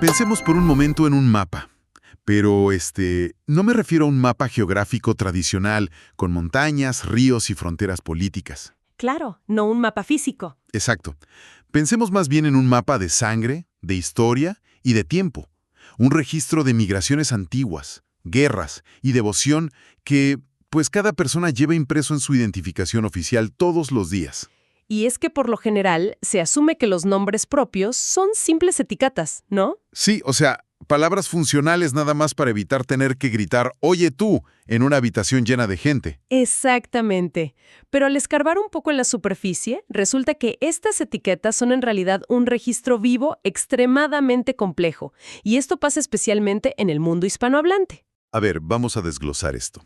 Pensemos por un momento en un mapa. Pero, no me refiero a un mapa geográfico tradicional, con montañas, ríos y fronteras políticas. Claro, no un mapa físico. Exacto. Pensemos más bien en un mapa de sangre, de historia y de tiempo. Un registro de migraciones antiguas, guerras y devoción que, pues cada persona lleva impreso en su identificación oficial todos los días. Y es que por lo general se asume que los nombres propios son simples etiquetas, ¿no? Sí, o sea, palabras funcionales nada más para evitar tener que gritar «Oye tú» en una habitación llena de gente. Exactamente. Pero al escarbar un poco en la superficie, resulta que estas etiquetas son en realidad un registro vivo extremadamente complejo. Y esto pasa especialmente en el mundo hispanohablante. A ver, vamos a desglosar esto.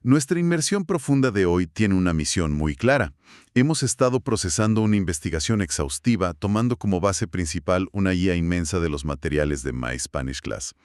Nuestra inmersión profunda de hoy tiene una misión muy clara. Hemos estado procesando una investigación exhaustiva, tomando como base principal una guía inmensa de los materiales de My Spanish Class.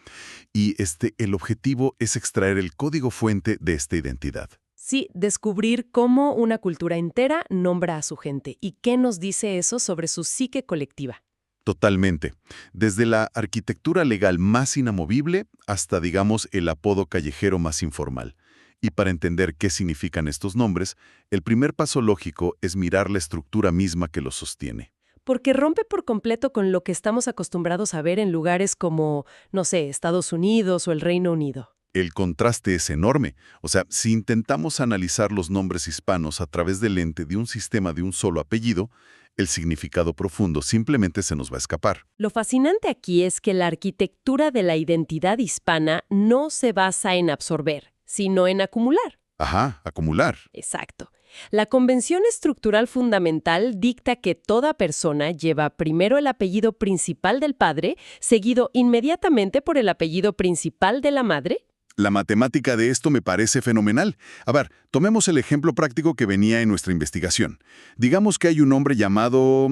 Y el objetivo es extraer el código fuente de esta identidad. Sí, descubrir cómo una cultura entera nombra a su gente y qué nos dice eso sobre su psique colectiva. Totalmente. Desde la arquitectura legal más inamovible hasta, digamos, el apodo callejero más informal. Y para entender qué significan estos nombres, el primer paso lógico es mirar la estructura misma que los sostiene. Porque rompe por completo con lo que estamos acostumbrados a ver en lugares como, no sé, Estados Unidos o el Reino Unido. El contraste es enorme. O sea, si intentamos analizar los nombres hispanos a través del lente de un sistema de un solo apellido, el significado profundo simplemente se nos va a escapar. Lo fascinante aquí es que la arquitectura de la identidad hispana no se basa en absorber, sino en acumular. Ajá, acumular. Exacto. La convención estructural fundamental dicta que toda persona lleva primero el apellido principal del padre, seguido inmediatamente por el apellido principal de la madre. La matemática de esto me parece fenomenal. A ver, tomemos el ejemplo práctico que venía en nuestra investigación. Digamos que hay un hombre llamado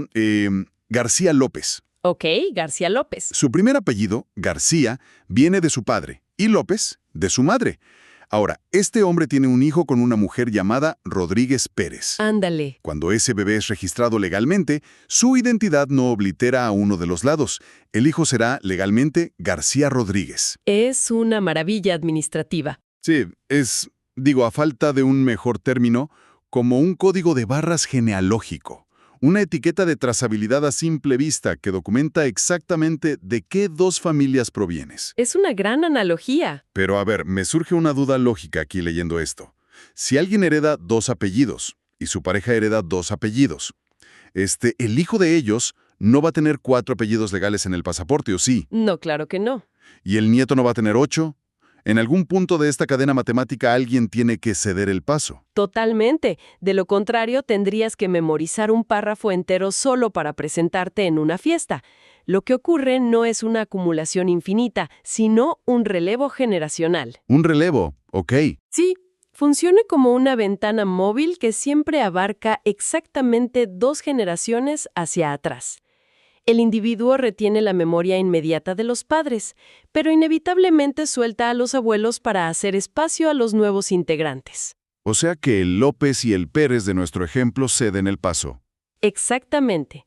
García López. Ok, García López. Su primer apellido, García, viene de su padre y López, de su madre. Ahora, este hombre tiene un hijo con una mujer llamada Rodríguez Pérez. Ándale. Cuando ese bebé es registrado legalmente, su identidad no oblitera a uno de los lados. El hijo será legalmente García Rodríguez. Es una maravilla administrativa. Sí, es, a falta de un mejor término, como un código de barras genealógico. Una etiqueta de trazabilidad a simple vista que documenta exactamente de qué dos familias provienes. Es una gran analogía. Pero a ver, me surge una duda lógica aquí leyendo esto. Si alguien hereda dos apellidos y su pareja hereda dos apellidos, el hijo de ellos no va a tener 4 apellidos legales en el pasaporte, ¿o sí? No, claro que no. ¿Y el nieto no va a tener 8? En algún punto de esta cadena matemática alguien tiene que ceder el paso. Totalmente. De lo contrario, tendrías que memorizar un párrafo entero solo para presentarte en una fiesta. Lo que ocurre no es una acumulación infinita, sino un relevo generacional. Un relevo, ok. Sí, funciona como una ventana móvil que siempre abarca exactamente 2 generaciones hacia atrás. El individuo retiene la memoria inmediata de los padres, pero inevitablemente suelta a los abuelos para hacer espacio a los nuevos integrantes. O sea que el López y el Pérez de nuestro ejemplo ceden el paso. Exactamente.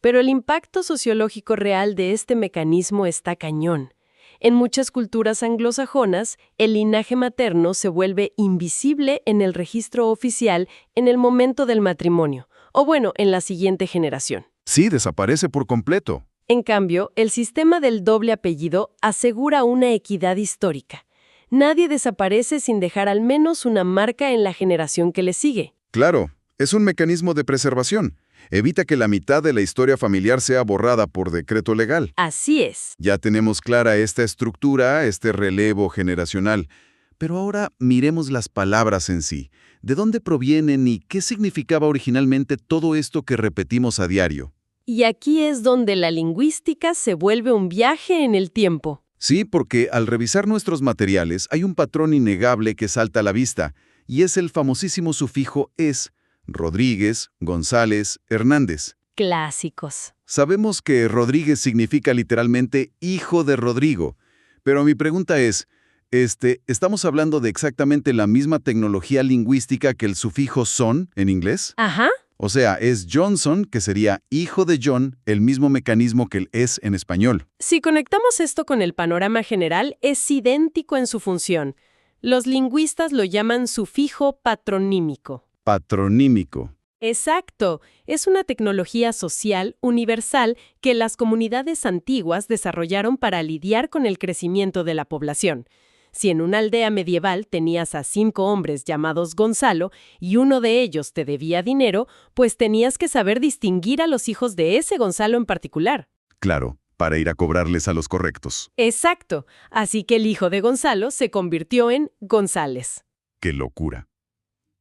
Pero el impacto sociológico real de este mecanismo está cañón. En muchas culturas anglosajonas, el linaje materno se vuelve invisible en el registro oficial en el momento del matrimonio, o bueno, en la siguiente generación. Sí, desaparece por completo. En cambio, el sistema del doble apellido asegura una equidad histórica. Nadie desaparece sin dejar al menos una marca en la generación que le sigue. Claro, es un mecanismo de preservación. Evita que la mitad de la historia familiar sea borrada por decreto legal. Así es. Ya tenemos clara esta estructura, este relevo generacional. Pero ahora miremos las palabras en sí. ¿De dónde provienen y qué significaba originalmente todo esto que repetimos a diario? Y aquí es donde la lingüística se vuelve un viaje en el tiempo. Sí, porque al revisar nuestros materiales hay un patrón innegable que salta a la vista, y es el famosísimo sufijo es, Rodríguez, González, Hernández. Clásicos. Sabemos que Rodríguez significa literalmente hijo de Rodrigo, pero mi pregunta es, ¿estamos hablando de exactamente la misma tecnología lingüística que el sufijo son en inglés? Ajá. O sea, es Johnson, que sería hijo de John, el mismo mecanismo que el es en español. Si conectamos esto con el panorama general, es idéntico en su función. Los lingüistas lo llaman sufijo patronímico. Patronímico. Exacto. Es una tecnología social universal que las comunidades antiguas desarrollaron para lidiar con el crecimiento de la población. Si en una aldea medieval tenías a 5 hombres llamados Gonzalo y uno de ellos te debía dinero, pues tenías que saber distinguir a los hijos de ese Gonzalo en particular. Claro, para ir a cobrarles a los correctos. Exacto. Así que el hijo de Gonzalo se convirtió en González. ¡Qué locura!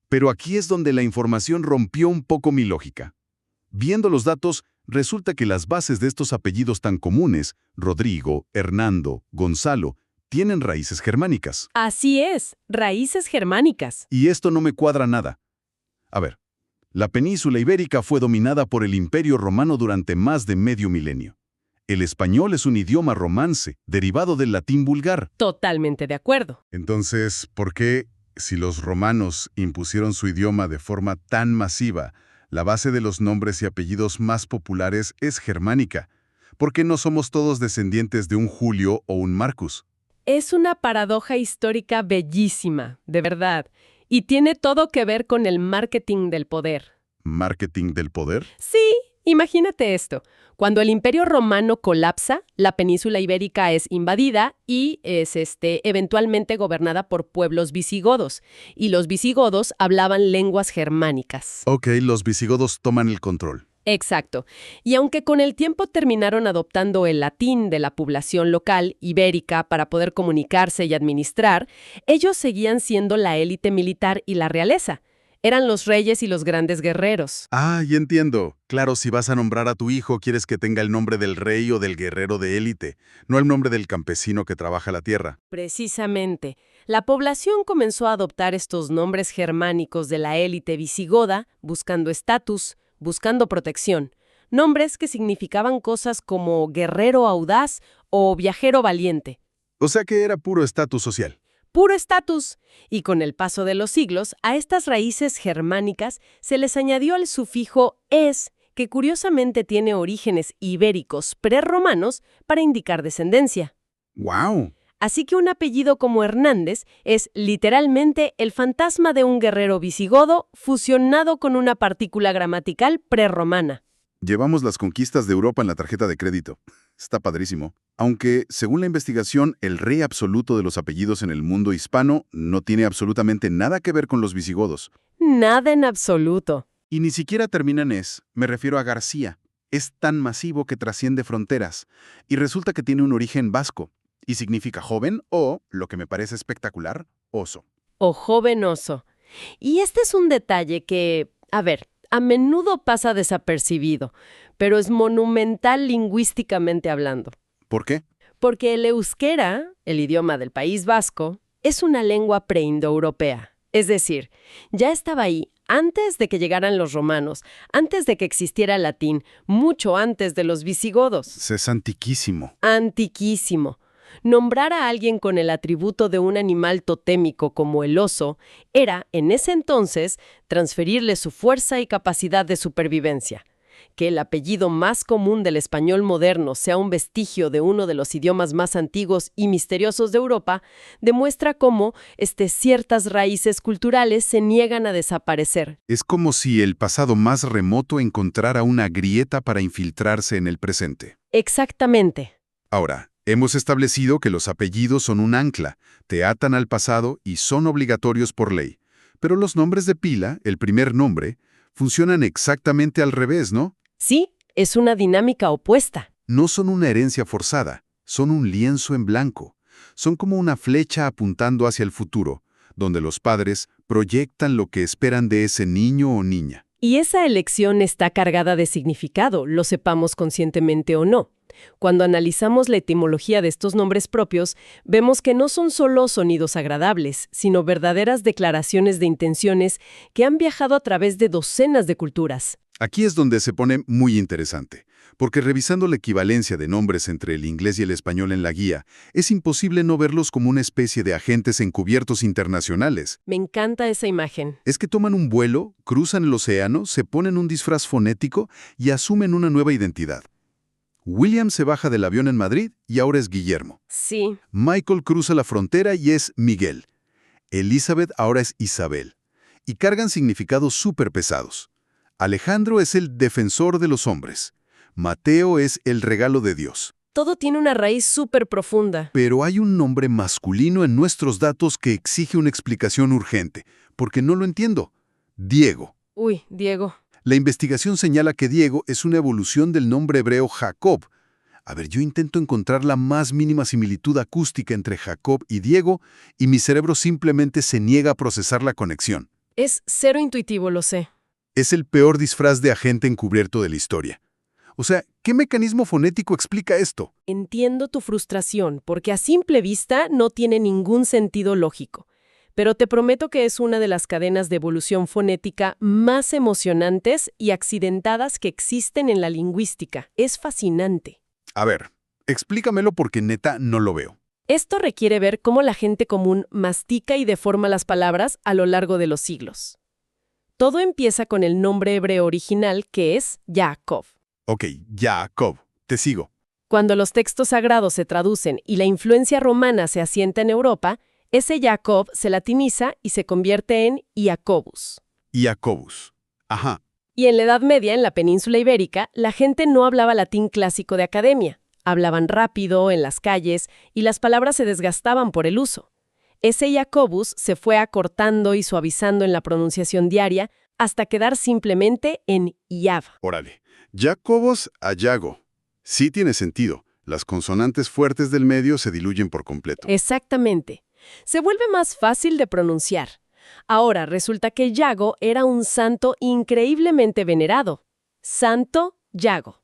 Pero aquí es donde la información rompió un poco mi lógica. Viendo los datos, resulta que las bases de estos apellidos tan comunes, Rodrigo, Hernando, Gonzalo, tienen raíces germánicas. Así es, raíces germánicas. Y esto no me cuadra nada. A ver, la península ibérica fue dominada por el Imperio Romano durante más de medio milenio. El español es un idioma romance, derivado del latín vulgar. Totalmente de acuerdo. Entonces, ¿por qué, si los romanos impusieron su idioma de forma tan masiva, la base de los nombres y apellidos más populares es germánica? ¿Por qué no somos todos descendientes de un Julio o un Marcus? Es una paradoja histórica bellísima, de verdad, y tiene todo que ver con el marketing del poder. ¿Marketing del poder? Sí, imagínate esto. Cuando el Imperio Romano colapsa, la península ibérica es invadida y es eventualmente gobernada por pueblos visigodos. Y los visigodos hablaban lenguas germánicas. Ok, los visigodos toman el control. Exacto. Y aunque con el tiempo terminaron adoptando el latín de la población local ibérica para poder comunicarse y administrar, ellos seguían siendo la élite militar y la realeza. Eran los reyes y los grandes guerreros. Ah, y entiendo. Claro, si vas a nombrar a tu hijo, quieres que tenga el nombre del rey o del guerrero de élite, no el nombre del campesino que trabaja la tierra. Precisamente. La población comenzó a adoptar estos nombres germánicos de la élite visigoda, buscando estatus, buscando protección. Nombres que significaban cosas como guerrero audaz o viajero valiente. O sea que era puro estatus social. Puro estatus. Y con el paso de los siglos, a estas raíces germánicas se les añadió el sufijo es, que curiosamente tiene orígenes ibéricos prerromanos para indicar descendencia. ¡Wow! Así que un apellido como Hernández es literalmente el fantasma de un guerrero visigodo fusionado con una partícula gramatical prerromana. Llevamos las conquistas de Europa en la tarjeta de crédito. Está padrísimo. Aunque, según la investigación, el rey absoluto de los apellidos en el mundo hispano no tiene absolutamente nada que ver con los visigodos. Nada en absoluto. Y ni siquiera termina en es, me refiero a García. Es tan masivo que trasciende fronteras. Y resulta que tiene un origen vasco. Y significa joven o, lo que me parece espectacular, oso. O joven oso. Y este es un detalle que, a menudo pasa desapercibido, pero es monumental lingüísticamente hablando. ¿Por qué? Porque el euskera, el idioma del País Vasco, es una lengua preindoeuropea. Es decir, ya estaba ahí antes de que llegaran los romanos, antes de que existiera el latín, mucho antes de los visigodos. Es antiquísimo. Antiquísimo. Nombrar a alguien con el atributo de un animal totémico como el oso era, en ese entonces, transferirle su fuerza y capacidad de supervivencia. Que el apellido más común del español moderno sea un vestigio de uno de los idiomas más antiguos y misteriosos de Europa, demuestra cómo ciertas raíces culturales se niegan a desaparecer. Es como si el pasado más remoto encontrara una grieta para infiltrarse en el presente. Exactamente. Ahora, hemos establecido que los apellidos son un ancla, te atan al pasado y son obligatorios por ley. Pero los nombres de pila, el primer nombre, funcionan exactamente al revés, ¿no? Sí, es una dinámica opuesta. No son una herencia forzada, son un lienzo en blanco. Son como una flecha apuntando hacia el futuro, donde los padres proyectan lo que esperan de ese niño o niña. Y esa elección está cargada de significado, lo sepamos conscientemente o no. Cuando analizamos la etimología de estos nombres propios, vemos que no son solo sonidos agradables, sino verdaderas declaraciones de intenciones que han viajado a través de docenas de culturas. Aquí es donde se pone muy interesante, porque revisando la equivalencia de nombres entre el inglés y el español en la guía, es imposible no verlos como una especie de agentes encubiertos internacionales. Me encanta esa imagen. Es que toman un vuelo, cruzan el océano, se ponen un disfraz fonético y asumen una nueva identidad. William se baja del avión en Madrid y ahora es Guillermo. Sí, Michael cruza la frontera y es Miguel. Elizabeth ahora es Isabel. Y cargan significados súper pesados. Alejandro es el defensor de los hombres. Mateo es el regalo de Dios. todo tiene una raíz súper profunda. Pero hay un nombre masculino en nuestros datos que exige una explicación urgente, porque no lo entiendo. Diego. Uy, Diego. La investigación señala que Diego es una evolución del nombre hebreo Jacob. A ver, yo intento encontrar la más mínima similitud acústica entre Jacob y Diego, y mi cerebro simplemente se niega a procesar la conexión. Es cero intuitivo, lo sé. Es el peor disfraz de agente encubierto de la historia. O sea, ¿qué mecanismo fonético explica esto? Entiendo tu frustración, porque a simple vista no tiene ningún sentido lógico. Pero te prometo que es una de las cadenas de evolución fonética más emocionantes y accidentadas que existen en la lingüística. Es fascinante. A ver, explícamelo porque neta no lo veo. Esto requiere ver cómo la gente común mastica y deforma las palabras a lo largo de los siglos. Todo empieza con el nombre hebreo original, que es Jacob. Ok, Jacob, te sigo. Cuando los textos sagrados se traducen y la influencia romana se asienta en Europa, ese Jacob se latiniza y se convierte en Iacobus. Jacobus. Ajá. Y en la Edad Media, en la península ibérica, la gente no hablaba latín clásico de academia. Hablaban rápido, en las calles, y las palabras se desgastaban por el uso. Ese Jacobus se fue acortando y suavizando en la pronunciación diaria hasta quedar simplemente en Iav. Órale. Jacobos a Yago. Sí tiene sentido. Las consonantes fuertes del medio se diluyen por completo. Exactamente. Se vuelve más fácil de pronunciar. Ahora resulta que Yago era un santo increíblemente venerado. Santo Yago.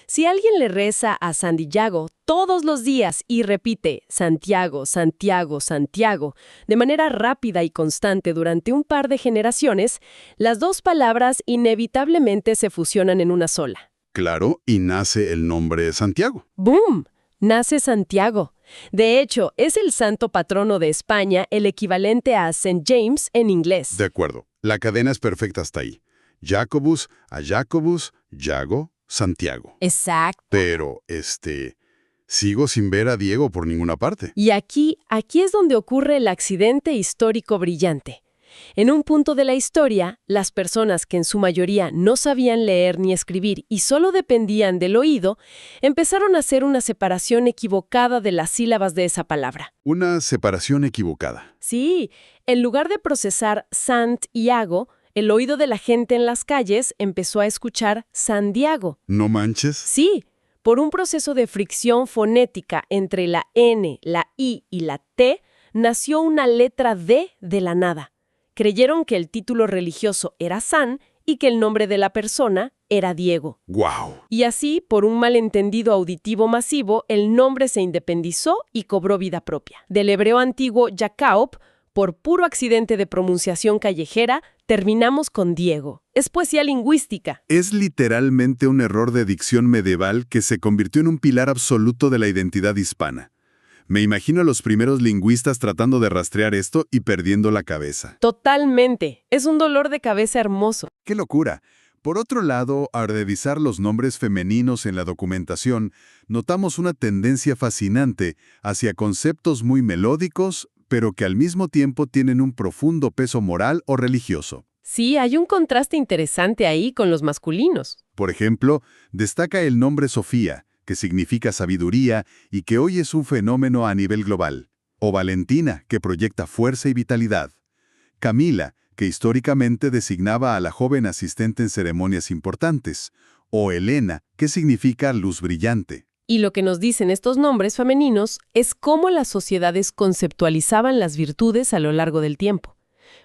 Si alguien le reza a San Yago todos los días y repite Santiago, Santiago, Santiago de manera rápida y constante durante un par de generaciones, las dos palabras inevitablemente se fusionan en una sola. Claro, y nace el nombre Santiago. ¡Boom! Nace Santiago. De hecho, es el santo patrono de España, el equivalente a St. James en inglés. De acuerdo. La cadena es perfecta hasta ahí. Jacobus a Jacobus, Yago, Santiago. Exacto. Pero, sigo sin ver a Diego por ninguna parte. Y aquí es donde ocurre el accidente histórico brillante. En un punto de la historia, las personas que en su mayoría no sabían leer ni escribir y solo dependían del oído, empezaron a hacer una separación equivocada de las sílabas de esa palabra. Una separación equivocada. Sí, en lugar de procesar Sant y Ago, el oído de la gente en las calles empezó a escuchar San Diego. ¿No manches? Sí, por un proceso de fricción fonética entre la N, la I y la T, nació una letra D de la nada. Creyeron que el título religioso era San y que el nombre de la persona era Diego. ¡Guau! Y así, por un malentendido auditivo masivo, el nombre se independizó y cobró vida propia. Del hebreo antiguo Jacob, por puro accidente de pronunciación callejera, terminamos con Diego. Es poesía lingüística. Es literalmente un error de dicción medieval que se convirtió en un pilar absoluto de la identidad hispana. Me imagino a los primeros lingüistas tratando de rastrear esto y perdiendo la cabeza. Totalmente. Es un dolor de cabeza hermoso. ¡Qué locura! Por otro lado, al revisar los nombres femeninos en la documentación, notamos una tendencia fascinante hacia conceptos muy melódicos, pero que al mismo tiempo tienen un profundo peso moral o religioso. Sí, hay un contraste interesante ahí con los masculinos. Por ejemplo, destaca el nombre Sofía, que significa sabiduría y que hoy es un fenómeno a nivel global, o Valentina, que proyecta fuerza y vitalidad, Camila, que históricamente designaba a la joven asistente en ceremonias importantes, o Elena, que significa luz brillante. Y lo que nos dicen estos nombres femeninos es cómo las sociedades conceptualizaban las virtudes a lo largo del tiempo.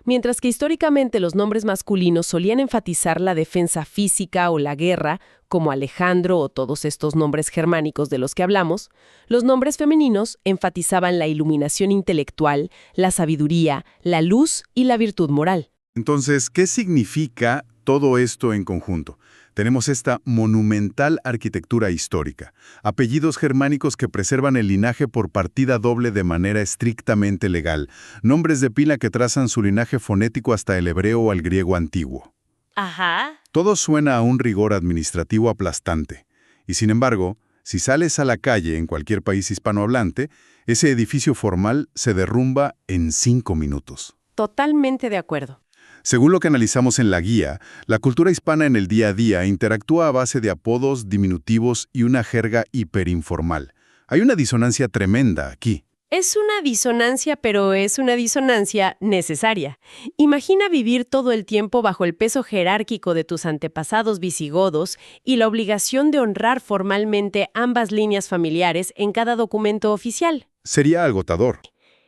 Mientras que históricamente los nombres masculinos solían enfatizar la defensa física o la guerra, como Alejandro o todos estos nombres germánicos de los que hablamos, los nombres femeninos enfatizaban la iluminación intelectual, la sabiduría, la luz y la virtud moral. Entonces, ¿qué significa Todo esto en conjunto. Tenemos esta monumental arquitectura histórica, apellidos germánicos que preservan el linaje por partida doble de manera estrictamente legal, nombres de pila que trazan su linaje fonético hasta el hebreo o al griego antiguo. Ajá. Todo suena a un rigor administrativo aplastante. Y sin embargo, si sales a la calle en cualquier país hispanohablante, ese edificio formal se derrumba en 5 minutos. Totalmente de acuerdo. Según lo que analizamos en la guía, la cultura hispana en el día a día interactúa a base de apodos, diminutivos y una jerga hiperinformal. Hay una disonancia tremenda aquí. Es una disonancia, pero es una disonancia necesaria. Imagina vivir todo el tiempo bajo el peso jerárquico de tus antepasados visigodos y la obligación de honrar formalmente ambas líneas familiares en cada documento oficial. Sería agotador.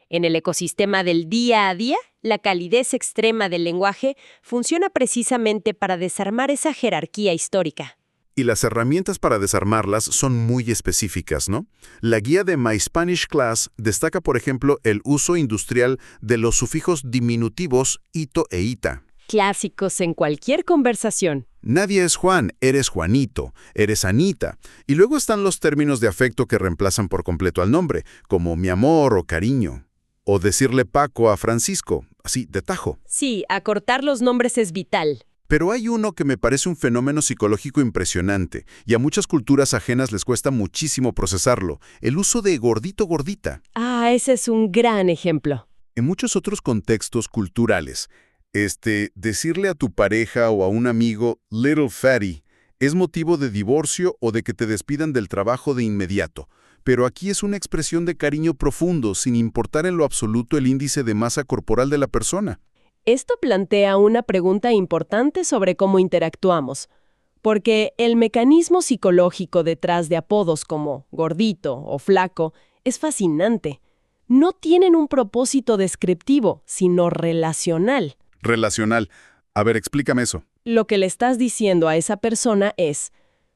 En el ecosistema del día a día, la calidez extrema del lenguaje funciona precisamente para desarmar esa jerarquía histórica. Y las herramientas para desarmarlas son muy específicas, ¿no? La guía de My Spanish Class destaca, por ejemplo, el uso industrial de los sufijos diminutivos ito e ita. Clásicos en cualquier conversación. Nadie es Juan, eres Juanito, eres Anita. Y luego están los términos de afecto que reemplazan por completo al nombre, como mi amor o cariño. O decirle Paco a Francisco, así, de tajo. Sí, acortar los nombres es vital. Pero hay uno que me parece un fenómeno psicológico impresionante, y a muchas culturas ajenas les cuesta muchísimo procesarlo, el uso de gordito-gordita. Ah, ese es un gran ejemplo. En muchos otros contextos culturales, decirle a tu pareja o a un amigo little fatty es motivo de divorcio o de que te despidan del trabajo de inmediato. Pero aquí es una expresión de cariño profundo, sin importar en lo absoluto el índice de masa corporal de la persona. Esto plantea una pregunta importante sobre cómo interactuamos, porque el mecanismo psicológico detrás de apodos como gordito o flaco es fascinante. No tienen un propósito descriptivo, sino relacional. Relacional. A ver, explícame eso. Lo que le estás diciendo a esa persona es: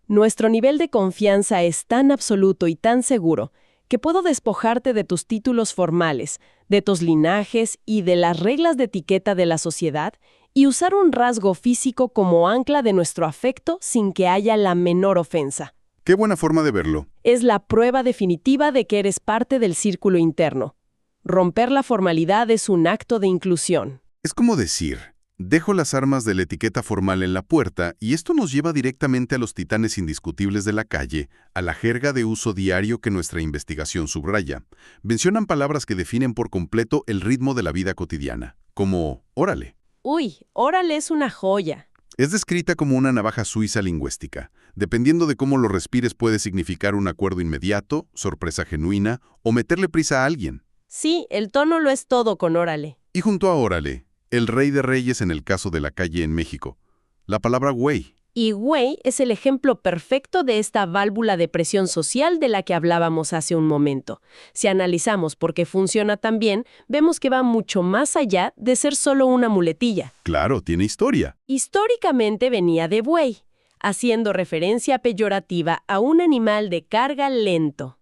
nuestro nivel de confianza es tan absoluto y tan seguro que puedo despojarte de tus títulos formales, de tus linajes y de las reglas de etiqueta de la sociedad y usar un rasgo físico como ancla de nuestro afecto sin que haya la menor ofensa. Qué buena forma de verlo. Es la prueba definitiva de que eres parte del círculo interno. Romper la formalidad es un acto de inclusión. Es como decir, dejo las armas de la etiqueta formal en la puerta y esto nos lleva directamente a los titanes indiscutibles de la calle, a la jerga de uso diario que nuestra investigación subraya. Mencionan palabras que definen por completo el ritmo de la vida cotidiana, como órale. Uy, órale es una joya. Es descrita como una navaja suiza lingüística. Dependiendo de cómo lo respires puede significar un acuerdo inmediato, sorpresa genuina o meterle prisa a alguien. Sí, el tono lo es todo con órale. Y junto a órale, el rey de reyes en el caso de la calle en México. La palabra güey. Y güey es el ejemplo perfecto de esta válvula de presión social de la que hablábamos hace un momento. Si analizamos por qué funciona tan bien, vemos que va mucho más allá de ser solo una muletilla. Claro, tiene historia. Históricamente venía de buey, haciendo referencia peyorativa a un animal de carga lento.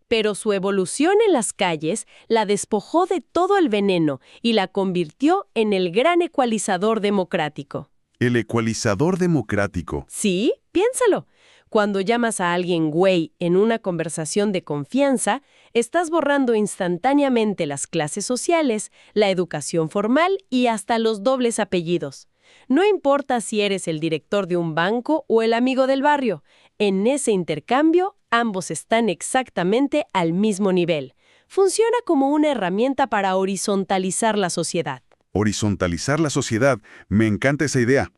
Pero su evolución en las calles la despojó de todo el veneno y la convirtió en el gran ecualizador democrático. El ecualizador democrático. Sí, piénsalo. Cuando llamas a alguien güey en una conversación de confianza, estás borrando instantáneamente las clases sociales, la educación formal y hasta los dobles apellidos. No importa si eres el director de un banco o el amigo del barrio, en ese intercambio ambos están exactamente al mismo nivel. Funciona como una herramienta para horizontalizar la sociedad. Horizontalizar la sociedad. Me encanta esa idea.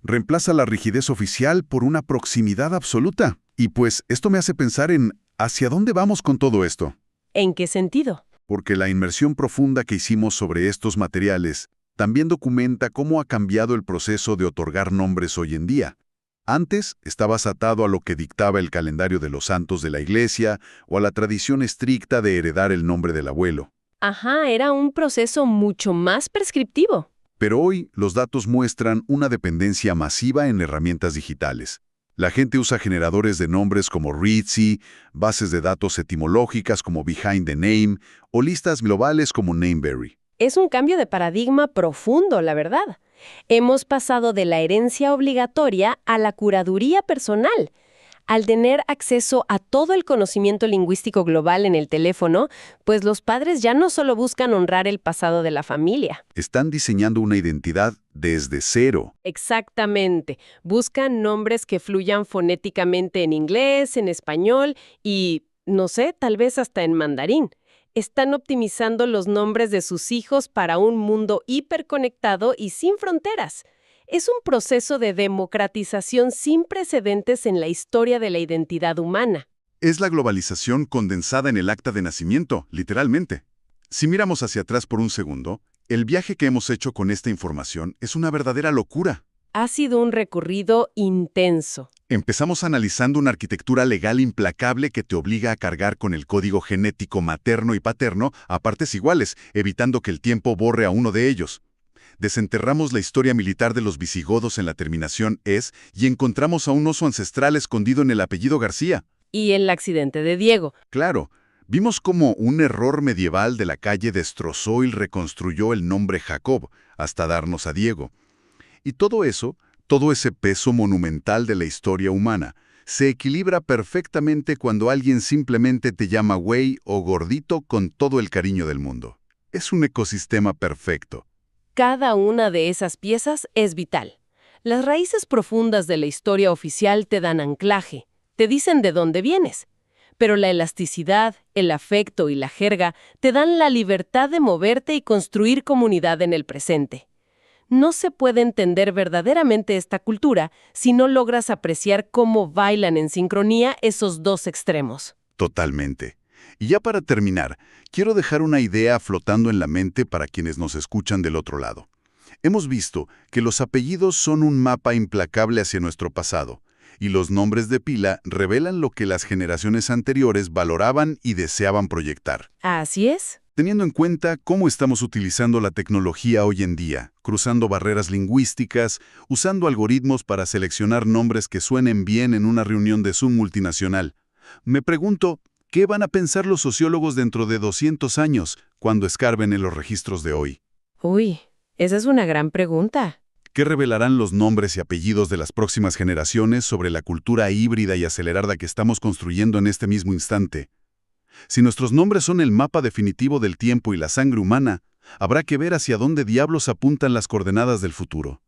Reemplaza la rigidez oficial por una proximidad absoluta. Y pues esto me hace pensar en ¿hacia dónde vamos con todo esto? ¿En qué sentido? Porque la inmersión profunda que hicimos sobre estos materiales también documenta cómo ha cambiado el proceso de otorgar nombres hoy en día. Antes estabas atado a lo que dictaba el calendario de los santos de la iglesia o a la tradición estricta de heredar el nombre del abuelo. Ajá, era un proceso mucho más prescriptivo. Pero hoy los datos muestran una dependencia masiva en herramientas digitales. La gente usa generadores de nombres como Readsy, bases de datos etimológicas como Behind the Name o listas globales como Nameberry. Es un cambio de paradigma profundo, la verdad. Hemos pasado de la herencia obligatoria a la curaduría personal. Al tener acceso a todo el conocimiento lingüístico global en el teléfono, pues los padres ya no solo buscan honrar el pasado de la familia. Están diseñando una identidad desde cero. Exactamente. Buscan nombres que fluyan fonéticamente en inglés, en español y, no sé, tal vez hasta en mandarín. Están optimizando los nombres de sus hijos para un mundo hiperconectado y sin fronteras. Es un proceso de democratización sin precedentes en la historia de la identidad humana. Es la globalización condensada en el acta de nacimiento, literalmente. Si miramos hacia atrás por un segundo, el viaje que hemos hecho con esta información es una verdadera locura. Ha sido un recorrido intenso. Empezamos analizando una arquitectura legal implacable que te obliga a cargar con el código genético materno y paterno a partes iguales, evitando que el tiempo borre a uno de ellos. Desenterramos la historia militar de los visigodos en la terminación es y encontramos a un oso ancestral escondido en el apellido García. Y el accidente de Diego. Claro, vimos cómo un error medieval de la calle destrozó y reconstruyó el nombre Jacob hasta darnos a Diego. Y todo eso, todo ese peso monumental de la historia humana, se equilibra perfectamente cuando alguien simplemente te llama güey o gordito con todo el cariño del mundo. Es un ecosistema perfecto. Cada una de esas piezas es vital. Las raíces profundas de la historia oficial te dan anclaje, te dicen de dónde vienes. Pero la elasticidad, el afecto y la jerga te dan la libertad de moverte y construir comunidad en el presente. No se puede entender verdaderamente esta cultura si no logras apreciar cómo bailan en sincronía esos dos extremos. Totalmente. Y ya para terminar, quiero dejar una idea flotando en la mente para quienes nos escuchan del otro lado. Hemos visto que los apellidos son un mapa implacable hacia nuestro pasado, y los nombres de pila revelan lo que las generaciones anteriores valoraban y deseaban proyectar. Así es. Teniendo en cuenta cómo estamos utilizando la tecnología hoy en día, cruzando barreras lingüísticas, usando algoritmos para seleccionar nombres que suenen bien en una reunión de Zoom multinacional, me pregunto, ¿qué van a pensar los sociólogos dentro de 200 años cuando escarben en los registros de hoy? Uy, esa es una gran pregunta. ¿Qué revelarán los nombres y apellidos de las próximas generaciones sobre la cultura híbrida y acelerada que estamos construyendo en este mismo instante? Si nuestros nombres son el mapa definitivo del tiempo y la sangre humana, habrá que ver hacia dónde diablos apuntan las coordenadas del futuro.